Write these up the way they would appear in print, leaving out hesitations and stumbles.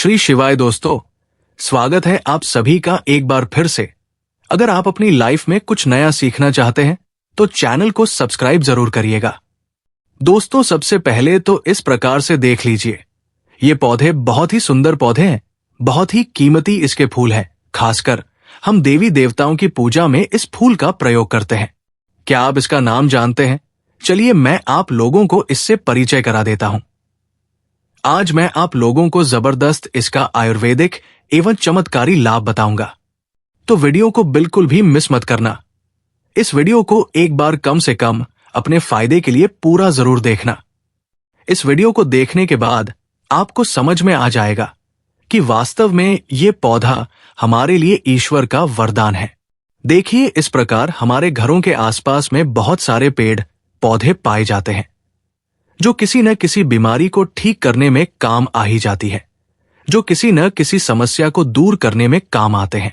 श्री शिवाय दोस्तों, स्वागत है आप सभी का एक बार फिर से। अगर आप अपनी लाइफ में कुछ नया सीखना चाहते हैं तो चैनल को सब्सक्राइब जरूर करिएगा। दोस्तों, सबसे पहले तो इस प्रकार से देख लीजिए, ये पौधे बहुत ही सुंदर पौधे हैं, बहुत ही कीमती इसके फूल हैं। खासकर हम देवी देवताओं की पूजा में इस फूल का प्रयोग करते हैं। क्या आप इसका नाम जानते हैं? चलिए मैं आप लोगों को इससे परिचय करा देता हूं। आज मैं आप लोगों को जबरदस्त इसका आयुर्वेदिक एवं चमत्कारी लाभ बताऊंगा, तो वीडियो को बिल्कुल भी मिस मत करना। इस वीडियो को एक बार कम से कम अपने फायदे के लिए पूरा जरूर देखना। इस वीडियो को देखने के बाद आपको समझ में आ जाएगा कि वास्तव में ये पौधा हमारे लिए ईश्वर का वरदान है। देखिए, इस प्रकार हमारे घरों के आसपास में बहुत सारे पेड़ पौधे पाए जाते हैं जो किसी न किसी बीमारी को ठीक करने में काम आ ही जाती है, जो किसी न किसी समस्या को दूर करने में काम आते हैं।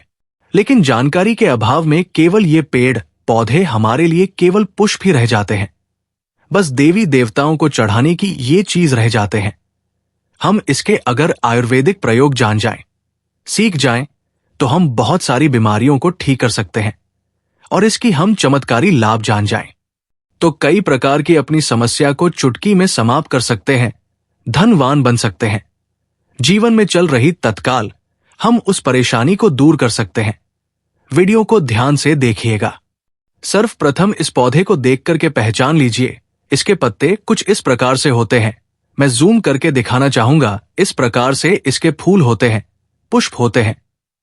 लेकिन जानकारी के अभाव में केवल ये पेड़ पौधे हमारे लिए केवल पुष्प ही रह जाते हैं, बस देवी देवताओं को चढ़ाने की ये चीज रह जाते हैं। हम इसके अगर आयुर्वेदिक प्रयोग जान जाएं, सीख जाएं, तो हम बहुत सारी बीमारियों को ठीक कर सकते हैं और इसकी हम चमत्कारी लाभ जान जाएं तो कई प्रकार की अपनी समस्या को चुटकी में समाप्त कर सकते हैं, धनवान बन सकते हैं। जीवन में चल रही तत्काल हम उस परेशानी को दूर कर सकते हैं। वीडियो को ध्यान से देखिएगा। सर्वप्रथम इस पौधे को देख करके पहचान लीजिए। इसके पत्ते कुछ इस प्रकार से होते हैं। मैं जूम करके दिखाना चाहूंगा। इस प्रकार से इसके फूल होते हैं, पुष्प होते हैं।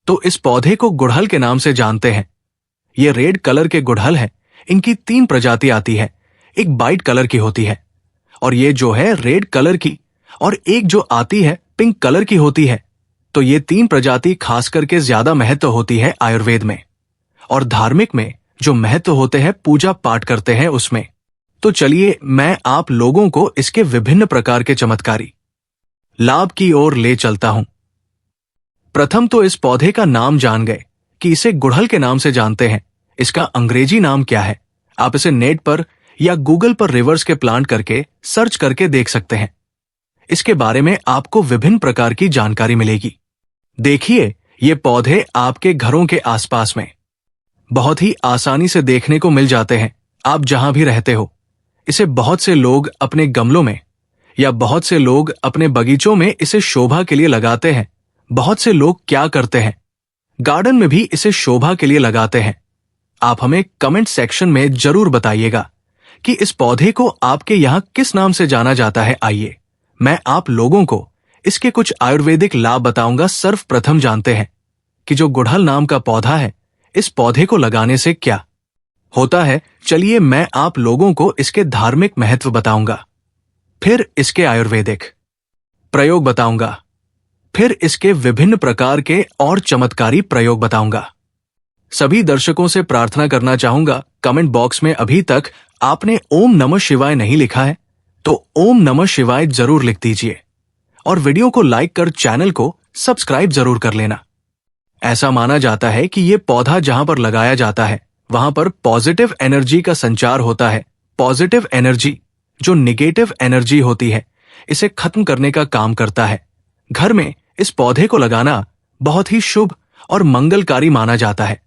तो इस पौधे को गुड़हल के नाम से जानते हैं। ये रेड कलर के गुड़हल है। इनकी 3 प्रजाति आती है। एक वाइट कलर की होती है और ये जो है रेड कलर की, और एक जो आती है पिंक कलर की होती है। तो ये 3 प्रजाति खास करके ज्यादा महत्व होती है आयुर्वेद में, और धार्मिक में जो महत्व होते हैं, पूजा पाठ करते हैं उसमें। तो चलिए मैं आप लोगों को इसके विभिन्न प्रकार के चमत्कारी लाभ की ओर ले चलता हूं। प्रथम तो इस पौधे का नाम जान गए कि इसे गुड़हल के नाम से जानते हैं। इसका अंग्रेजी नाम क्या है? आप इसे नेट पर या गूगल पर रिवर्स के प्लांट करके सर्च करके देख सकते हैं। इसके बारे में आपको विभिन्न प्रकार की जानकारी मिलेगी। देखिए, ये पौधे आपके घरों के आसपास में बहुत ही आसानी से देखने को मिल जाते हैं। आप जहां भी रहते हो, इसे बहुत से लोग अपने गमलों में या बहुत से लोग अपने बगीचों में इसे शोभा के लिए लगाते हैं। बहुत से लोग क्या करते हैं, गार्डन में भी इसे शोभा के लिए लगाते हैं। आप हमें कमेंट सेक्शन में जरूर बताइएगा कि इस पौधे को आपके यहां किस नाम से जाना जाता है। आइए मैं आप लोगों को इसके कुछ आयुर्वेदिक लाभ बताऊंगा। सर्वप्रथम जानते हैं कि जो गुड़हल नाम का पौधा है, इस पौधे को लगाने से क्या होता है। चलिए मैं आप लोगों को इसके धार्मिक महत्व बताऊंगा, फिर इसके आयुर्वेदिक प्रयोग बताऊंगा, फिर इसके विभिन्न प्रकार के और चमत्कारी प्रयोग बताऊंगा। सभी दर्शकों से प्रार्थना करना चाहूंगा, कमेंट बॉक्स में अभी तक आपने ओम नमः शिवाय नहीं लिखा है तो ओम नमः शिवाय जरूर लिख दीजिए और वीडियो को लाइक कर चैनल को सब्सक्राइब जरूर कर लेना। ऐसा माना जाता है कि यह पौधा जहां पर लगाया जाता है वहां पर पॉजिटिव एनर्जी का संचार होता है। पॉजिटिव एनर्जी जो निगेटिव एनर्जी होती है, इसे खत्म करने का काम करता है। घर में इस पौधे को लगाना बहुत ही शुभ और मंगलकारी माना जाता है।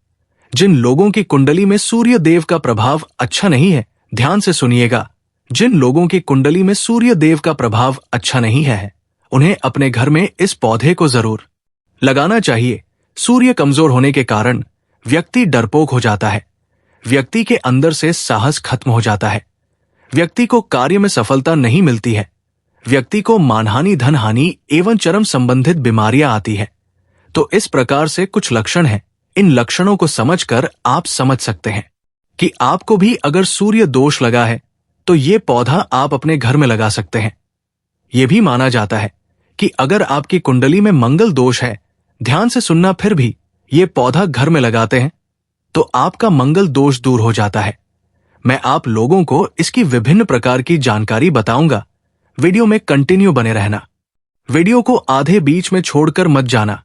जिन लोगों की कुंडली में सूर्य देव का प्रभाव अच्छा नहीं है, ध्यान से सुनिएगा, जिन लोगों की कुंडली में सूर्य देव का प्रभाव अच्छा नहीं है, उन्हें अपने घर में इस पौधे को जरूर लगाना चाहिए। सूर्य कमजोर होने के कारण व्यक्ति डरपोक हो जाता है, व्यक्ति के अंदर से साहस खत्म हो जाता है, व्यक्ति को कार्य में सफलता नहीं मिलती है, व्यक्ति को मानहानि, धनहानि एवं चरम संबंधित बीमारियां आती है। तो इस प्रकार से कुछ लक्षण हैं। इन लक्षणों को समझकर आप समझ सकते हैं कि आपको भी अगर सूर्य दोष लगा है तो ये पौधा आप अपने घर में लगा सकते हैं। यह भी माना जाता है कि अगर आपकी कुंडली में मंगल दोष है, ध्यान से सुनना, फिर भी ये पौधा घर में लगाते हैं तो आपका मंगल दोष दूर हो जाता है। मैं आप लोगों को इसकी विभिन्न प्रकार की जानकारी बताऊंगा। वीडियो में कंटिन्यू बने रहना। वीडियो को आधे बीच में छोड़कर मत जाना,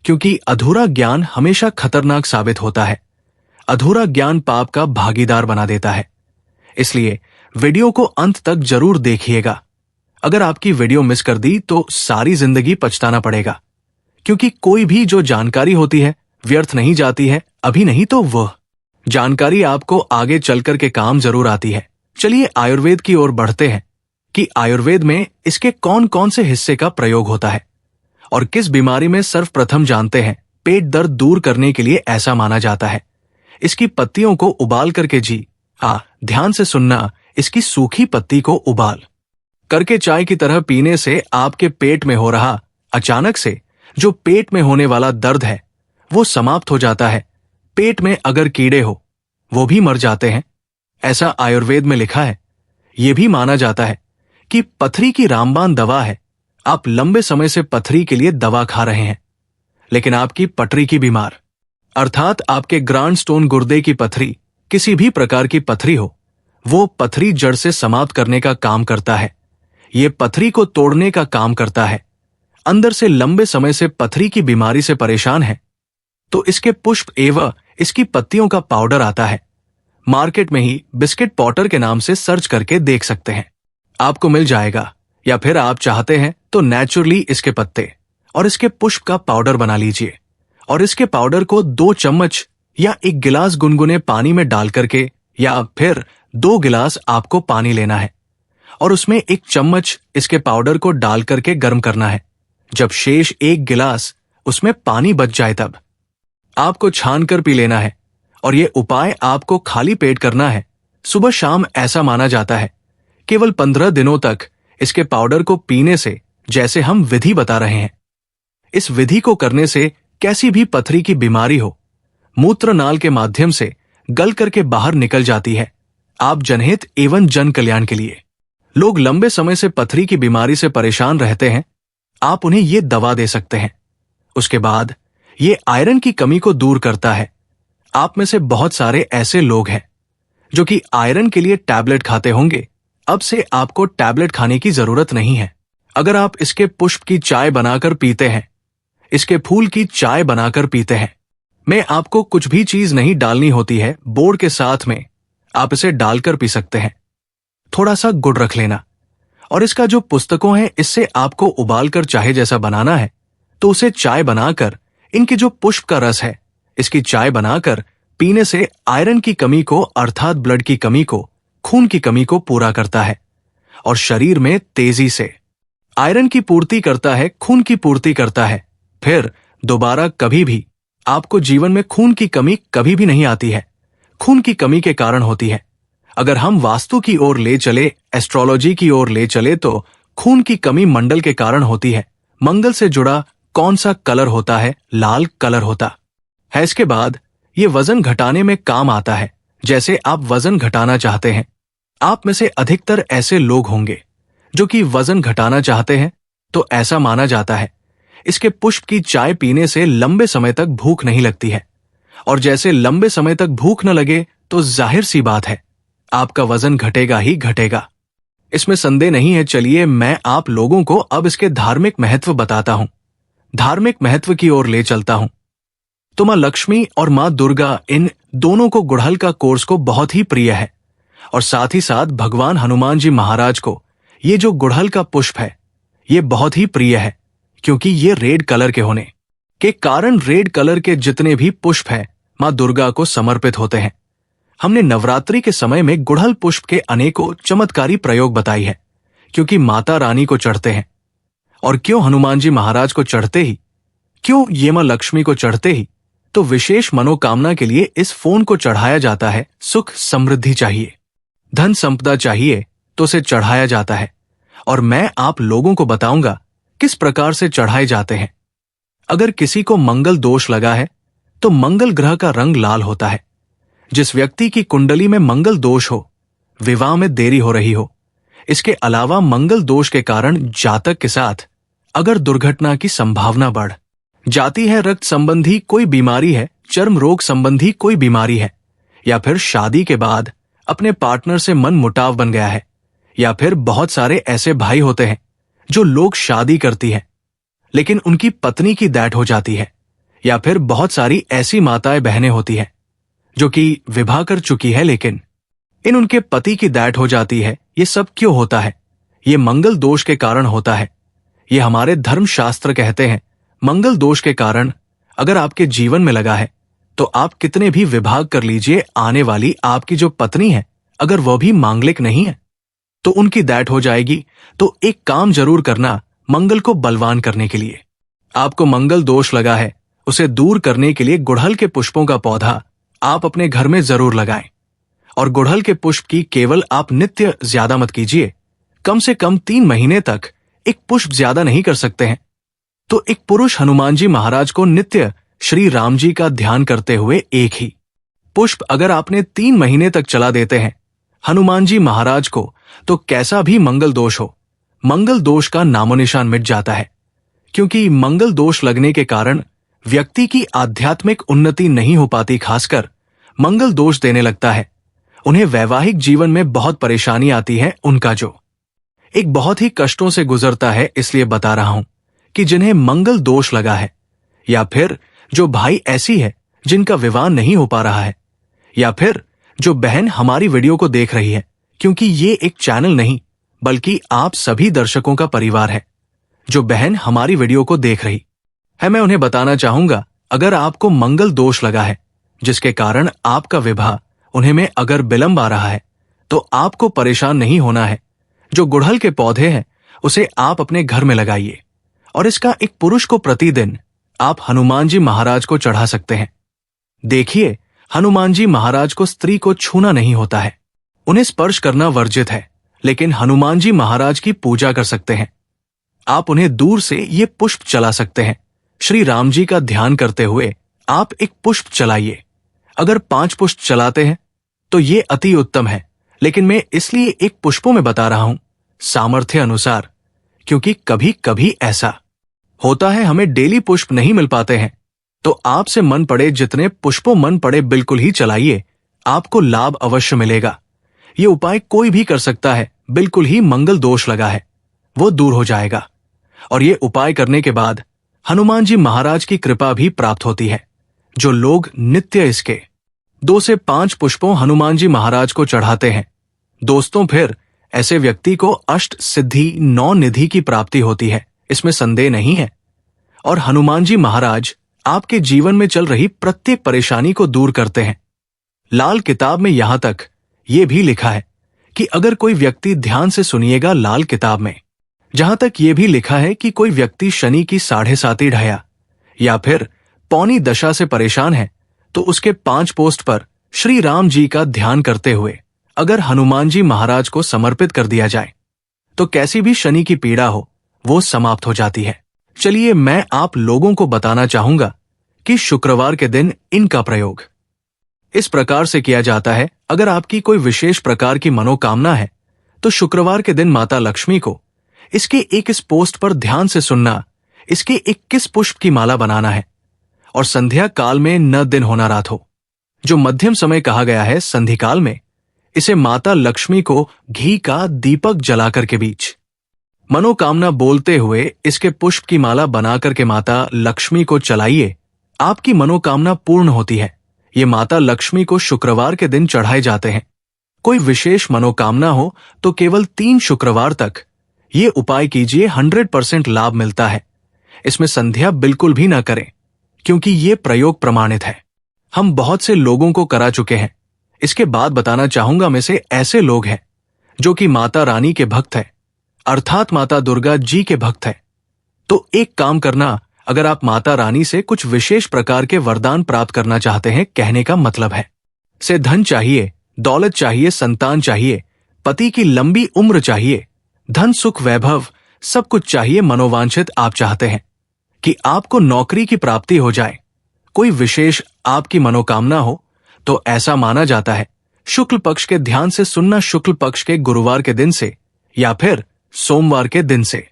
क्योंकि अधूरा ज्ञान हमेशा खतरनाक साबित होता है। अधूरा ज्ञान पाप का भागीदार बना देता है। इसलिए वीडियो को अंत तक जरूर देखिएगा। अगर आपकी वीडियो मिस कर दी तो सारी जिंदगी पछताना पड़ेगा। क्योंकि कोई भी जो जानकारी होती है व्यर्थ नहीं जाती है, अभी नहीं तो वह जानकारी आपको आगे चलकर के काम जरूर आती है। चलिए आयुर्वेद की ओर बढ़ते हैं कि आयुर्वेद में इसके कौन कौन से हिस्से का प्रयोग होता है और किस बीमारी में सर्वप्रथम जानते हैं पेट दर्द दूर करने के लिए ऐसा माना जाता है। इसकी पत्तियों को उबाल करके ध्यान से सुनना, इसकी सूखी पत्ती को उबाल करके चाय की तरह पीने से आपके पेट में हो रहा अचानक से जो पेट में होने वाला दर्द है वो समाप्त हो जाता है। पेट में अगर कीड़े हो वो भी मर जाते हैं, ऐसा आयुर्वेद में लिखा है। यह भी माना जाता है कि पथरी की रामबाण दवा है। आप लंबे समय से पथरी के लिए दवा खा रहे हैं, लेकिन आपकी पटरी की बीमार अर्थात आपके ग्रांड स्टोन गुर्दे की पथरी, किसी भी प्रकार की पथरी हो, वो पथरी जड़ से समाप्त करने का काम करता है। ये पथरी को तोड़ने का काम करता है। अंदर से लंबे समय से पथरी की बीमारी से परेशान है तो इसके पुष्प एवं इसकी पत्तियों का पाउडर आता है। मार्केट में ही बिस्किट पॉटर के नाम से सर्च करके देख सकते हैं, आपको मिल जाएगा। या फिर आप चाहते हैं तो नेचुरली इसके पत्ते और इसके पुष्प का पाउडर बना लीजिए और इसके पाउडर को 2 चम्मच या 1 गिलास गुनगुने पानी में डाल करके, या फिर 2 गिलास आपको पानी लेना है और उसमें 1 चम्मच इसके पाउडर को डाल करके गर्म करना है। जब शेष 1 गिलास उसमें पानी बच जाए तब आपको छान कर पी लेना है। और यह उपाय आपको खाली पेट करना है, सुबह शाम, ऐसा माना जाता है। केवल 15 दिनों तक इसके पाउडर को पीने से, जैसे हम विधि बता रहे हैं, इस विधि को करने से कैसी भी पथरी की बीमारी हो मूत्र नाल के माध्यम से गल करके बाहर निकल जाती है। आप जनहित एवं जन कल्याण के लिए, लोग लंबे समय से पथरी की बीमारी से परेशान रहते हैं, आप उन्हें ये दवा दे सकते हैं। उसके बाद ये आयरन की कमी को दूर करता है। आप में से बहुत सारे ऐसे लोग हैं जो कि आयरन के लिए टैबलेट खाते होंगे। अब से आपको टैबलेट खाने की जरूरत नहीं है। अगर आप इसके पुष्प की चाय बनाकर पीते हैं, इसके फूल की चाय बनाकर पीते हैं, में आपको कुछ भी चीज नहीं डालनी होती है, बोर्ड के साथ में आप इसे डालकर पी सकते हैं। थोड़ा सा गुड़ रख लेना और इसका जो पुस्तकों है इससे आपको उबालकर चाहे जैसा बनाना है तो उसे चाय बनाकर, इनके जो पुष्प का रस है इसकी चाय बनाकर पीने से आयरन की कमी को अर्थात ब्लड की कमी को, खून की कमी को पूरा करता है और शरीर में तेजी से आयरन की पूर्ति करता है, खून की पूर्ति करता है। फिर दोबारा कभी भी आपको जीवन में खून की कमी कभी भी नहीं आती है। खून की कमी के कारण होती है। अगर हम वास्तु की ओर ले चले, एस्ट्रोलॉजी की ओर ले चले तो खून की कमी मंडल के कारण होती है। मंगल से जुड़ा कौन सा कलर होता है? लाल कलर होता है। इसके बाद ये वजन घटाने में काम आता है। जैसे आप वजन घटाना चाहते हैं, आप में से अधिकतर ऐसे लोग होंगे जो कि वजन घटाना चाहते हैं, तो ऐसा माना जाता है इसके पुष्प की चाय पीने से लंबे समय तक भूख नहीं लगती है। और जैसे लंबे समय तक भूख न लगे तो जाहिर सी बात है आपका वजन घटेगा ही घटेगा, इसमें संदेह नहीं है। चलिए मैं आप लोगों को अब इसके धार्मिक महत्व बताता हूं, धार्मिक महत्व की ओर ले चलता हूं। तो मां लक्ष्मी और मां दुर्गा, इन दोनों को गुड़हल का कोर्स को बहुत ही प्रिय है और साथ ही साथ भगवान हनुमान जी महाराज को ये जो गुड़हल का पुष्प है ये बहुत ही प्रिय है, क्योंकि ये रेड कलर के होने के कारण रेड कलर के जितने भी पुष्प हैं मां दुर्गा को समर्पित होते हैं। हमने नवरात्रि के समय में गुड़हल पुष्प के अनेकों चमत्कारी प्रयोग बताई है, क्योंकि माता रानी को चढ़ते हैं। और क्यों हनुमान जी महाराज को चढ़ते ही, क्यों ये मां लक्ष्मी को चढ़ते ही, तो विशेष मनोकामना के लिए इस फोन को चढ़ाया जाता है। सुख समृद्धि चाहिए, धन संपदा चाहिए तो उसे चढ़ाया जाता है। और मैं आप लोगों को बताऊंगा किस प्रकार से चढ़ाए जाते हैं। अगर किसी को मंगल दोष लगा है तो मंगल ग्रह का रंग लाल होता है। जिस व्यक्ति की कुंडली में मंगल दोष हो, विवाह में देरी हो रही हो, इसके अलावा मंगल दोष के कारण जातक के साथ अगर दुर्घटना की संभावना बढ़ जाती है, रक्त संबंधी कोई बीमारी है, चर्म रोग संबंधी कोई बीमारी है, या फिर शादी के बाद अपने पार्टनर से मन मुटाव बन गया है, या फिर बहुत सारे ऐसे भाई होते हैं जो लोग शादी करती है लेकिन उनकी पत्नी की दैट हो जाती है, या फिर बहुत सारी ऐसी माताएं बहनें होती हैं जो कि विवाह कर चुकी है लेकिन इन उनके पति की दैट हो जाती है। ये सब क्यों होता है? ये मंगल दोष के कारण होता है। ये हमारे धर्मशास्त्र कहते हैं मंगल दोष के कारण अगर आपके जीवन में लगा है तो आप कितने भी विभाग कर लीजिए, आने वाली आपकी जो पत्नी है अगर वह भी मांगलिक नहीं है तो उनकी दैट हो जाएगी। तो एक काम जरूर करना मंगल को बलवान करने के लिए। आपको मंगल दोष लगा है, उसे दूर करने के लिए गुड़हल के पुष्पों का पौधा आप अपने घर में जरूर लगाएं। और गुड़हल के पुष्प की केवल आप नित्य ज्यादा मत कीजिए, कम से कम 3 महीने तक एक पुष्प ज्यादा नहीं कर सकते हैं। तो एक पुरुष हनुमान जी महाराज को नित्य श्री राम जी का ध्यान करते हुए एक ही पुष्प अगर आपने 3 महीने तक चला देते हैं हनुमान जी महाराज को, तो कैसा भी मंगल दोष हो, मंगल दोष का नामोनिशान मिट जाता है। क्योंकि मंगल दोष लगने के कारण व्यक्ति की आध्यात्मिक उन्नति नहीं हो पाती, खासकर मंगल दोष देने लगता है। उन्हें वैवाहिक जीवन में बहुत परेशानी आती है, उनका जो एक बहुत ही कष्टों से गुजरता है। इसलिए बता रहा हूं कि जिन्हें मंगल दोष लगा है, या फिर जो भाई ऐसी है जिनका विवाह नहीं हो पा रहा है, या फिर जो बहन हमारी वीडियो को देख रही है, क्योंकि ये एक चैनल नहीं बल्कि आप सभी दर्शकों का परिवार है। जो बहन हमारी वीडियो को देख रही है, मैं उन्हें बताना चाहूंगा, अगर आपको मंगल दोष लगा है जिसके कारण आपका विवाह उन्हें में अगर विलंब आ रहा है, तो आपको परेशान नहीं होना है। जो गुड़हल के पौधे हैं उसे आप अपने घर में लगाइए और इसका एक पुरुष को प्रतिदिन आप हनुमान जी महाराज को चढ़ा सकते हैं। देखिए, हनुमान जी महाराज को स्त्री को छूना नहीं होता है, उन्हें स्पर्श करना वर्जित है, लेकिन हनुमान जी महाराज की पूजा कर सकते हैं। आप उन्हें दूर से ये पुष्प चला सकते हैं। श्री राम जी का ध्यान करते हुए आप एक पुष्प चलाइए। अगर 5 पुष्प चलाते हैं तो ये अति उत्तम है, लेकिन मैं इसलिए एक पुष्पों में बता रहा हूं सामर्थ्य अनुसार, क्योंकि कभी कभी ऐसा होता है हमें डेली पुष्प नहीं मिल पाते हैं। तो आपसे मन पड़े जितने पुष्पों मन पड़े बिल्कुल ही चलाइए, आपको लाभ अवश्य मिलेगा। ये उपाय कोई भी कर सकता है, बिल्कुल ही मंगल दोष लगा है वो दूर हो जाएगा। और ये उपाय करने के बाद हनुमान जी महाराज की कृपा भी प्राप्त होती है। जो लोग नित्य इसके 2 से 5 पुष्पों हनुमान जी महाराज को चढ़ाते हैं दोस्तों, फिर ऐसे व्यक्ति को अष्ट सिद्धि 9 निधि की प्राप्ति होती है, इसमें संदेह नहीं है। और हनुमान जी महाराज आपके जीवन में चल रही प्रत्येक परेशानी को दूर करते हैं। लाल किताब में यहां तक ये भी लिखा है कि अगर कोई व्यक्ति ध्यान से सुनिएगा, लाल किताब में जहां तक ये भी लिखा है कि कोई व्यक्ति शनि की 7.5 ढया या फिर पौनी दशा से परेशान है, तो उसके 5 पोस्ट पर श्री राम जी का ध्यान करते हुए अगर हनुमान जी महाराज को समर्पित कर दिया जाए तो कैसी भी शनि की पीड़ा हो वो समाप्त हो जाती है। चलिए, मैं आप लोगों को बताना चाहूंगा कि शुक्रवार के दिन इनका प्रयोग इस प्रकार से किया जाता है। अगर आपकी कोई विशेष प्रकार की मनोकामना है तो शुक्रवार के दिन माता लक्ष्मी को इसके 21 पोस्ट पर ध्यान से सुनना, इसके 21 पुष्प की माला बनाना है और संध्या काल में न दिन होना रात हो, जो मध्यम समय कहा गया है संधि काल में, इसे माता लक्ष्मी को घी का दीपक जलाकर के बीच मनोकामना बोलते हुए इसके पुष्प की माला बनाकर के माता लक्ष्मी को चलाइए। आपकी मनोकामना पूर्ण होती है। ये माता लक्ष्मी को शुक्रवार के दिन चढ़ाए जाते हैं। कोई विशेष मनोकामना हो तो केवल 3 शुक्रवार तक ये उपाय कीजिए, 100% लाभ मिलता है। इसमें संध्या बिल्कुल भी ना करें, क्योंकि ये प्रयोग प्रमाणित है, हम बहुत से लोगों को करा चुके हैं। इसके बाद बताना चाहूंगा, में से ऐसे लोग हैं जो कि माता रानी के भक्त है, अर्थात माता दुर्गा जी के भक्त है। तो एक काम करना, अगर आप माता रानी से कुछ विशेष प्रकार के वरदान प्राप्त करना चाहते हैं, कहने का मतलब है से धन चाहिए, दौलत चाहिए, संतान चाहिए, पति की लंबी उम्र चाहिए, धन सुख वैभव सब कुछ चाहिए, मनोवांछित आप चाहते हैं कि आपको नौकरी की प्राप्ति हो जाए, कोई विशेष आपकी मनोकामना हो, तो ऐसा माना जाता है शुक्ल पक्ष के ध्यान से सुनना, शुक्ल पक्ष के गुरुवार के दिन से या फिर सोमवार के दिन से,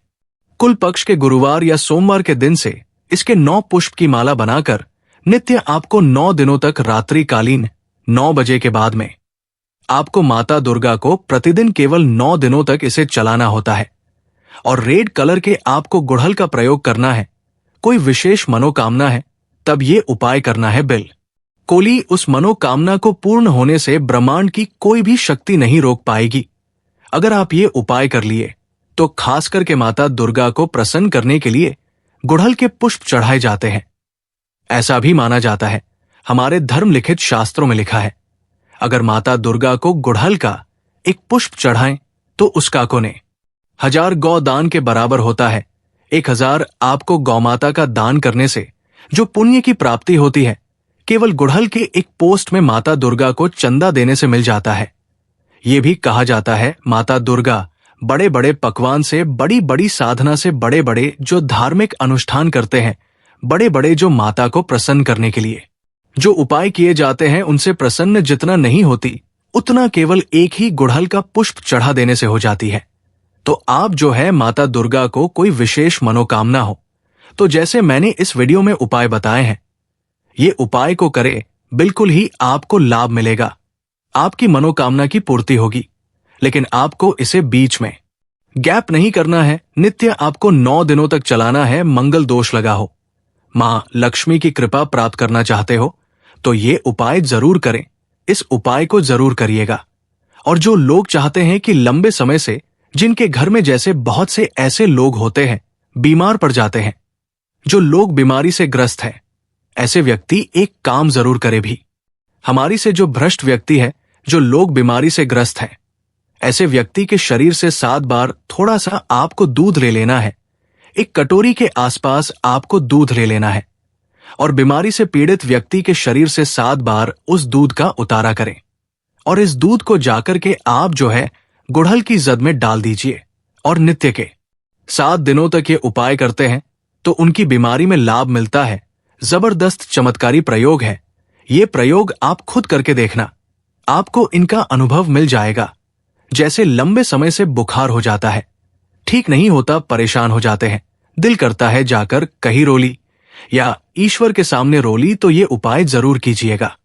कुल पक्ष के गुरुवार या सोमवार के दिन से इसके 9 पुष्प की माला बनाकर नित्य आपको 9 दिनों तक रात्रिकालीन 9 बजे के बाद में आपको माता दुर्गा को प्रतिदिन केवल 9 दिनों तक इसे चलाना होता है। और रेड कलर के आपको गुड़हल का प्रयोग करना है। कोई विशेष मनोकामना है तब ये उपाय करना है। बिल्कुल उस मनोकामना को पूर्ण होने से ब्रह्मांड की कोई भी शक्ति नहीं रोक पाएगी। अगर आप ये उपाय कर लिए तो खास करके माता दुर्गा को प्रसन्न करने के लिए गुड़हल के पुष्प चढ़ाए जाते हैं। ऐसा भी माना जाता है, हमारे धर्म लिखित शास्त्रों में लिखा है, अगर माता दुर्गा को गुड़हल का एक पुष्प चढ़ाएं तो उसका पुण्य 1000 गौ दान के बराबर होता है। 1000 आपको गौमाता का दान करने से जो पुण्य की प्राप्ति होती है, केवल गुड़हल के एक पोस्ट में माता दुर्गा को चंदा देने से मिल जाता है। ये भी कहा जाता है, माता दुर्गा बड़े बड़े पकवान से, बड़ी बड़ी साधना से, बड़े बड़े जो धार्मिक अनुष्ठान करते हैं, बड़े बड़े जो माता को प्रसन्न करने के लिए जो उपाय किए जाते हैं, उनसे प्रसन्न जितना नहीं होती, उतना केवल एक ही गुड़हल का पुष्प चढ़ा देने से हो जाती है। तो आप जो है माता दुर्गा को कोई विशेष मनोकामना हो, तो जैसे मैंने इस वीडियो में उपाय बताए हैं, ये उपाय को करें, बिल्कुल ही आपको लाभ मिलेगा, आपकी मनोकामना की पूर्ति होगी। लेकिन आपको इसे बीच में गैप नहीं करना है, नित्य आपको 9 दिनों तक चलाना है। मंगल दोष लगा हो, मां लक्ष्मी की कृपा प्राप्त करना चाहते हो, तो ये उपाय जरूर करें, इस उपाय को जरूर करिएगा। और जो लोग चाहते हैं कि लंबे समय से, जिनके घर में जैसे बहुत से ऐसे लोग होते हैं बीमार पड़ जाते हैं, जो लोग बीमारी से ग्रस्त हैं, ऐसे व्यक्ति एक काम जरूर करे भी। हमारी से जो भ्रष्ट व्यक्ति है, जो लोग बीमारी से ग्रस्त हैं, ऐसे व्यक्ति के शरीर से 7 बार थोड़ा सा आपको दूध ले लेना है। एक कटोरी के आसपास आपको दूध ले लेना है और बीमारी से पीड़ित व्यक्ति के शरीर से 7 बार उस दूध का उतारा करें। और इस दूध को जाकर के आप जो है गुड़हल की जद में डाल दीजिए और नित्य के 7 दिनों तक ये उपाय करते हैं तो उनकी बीमारी में लाभ मिलता है। जबरदस्त चमत्कारी प्रयोग है। ये प्रयोग आप खुद करके देखना, आपको इनका अनुभव मिल जाएगा। जैसे लंबे समय से बुखार हो जाता है, ठीक नहीं होता, परेशान हो जाते हैं, दिल करता है जाकर कहीं रोली या ईश्वर के सामने रोली, तो ये उपाय जरूर कीजिएगा।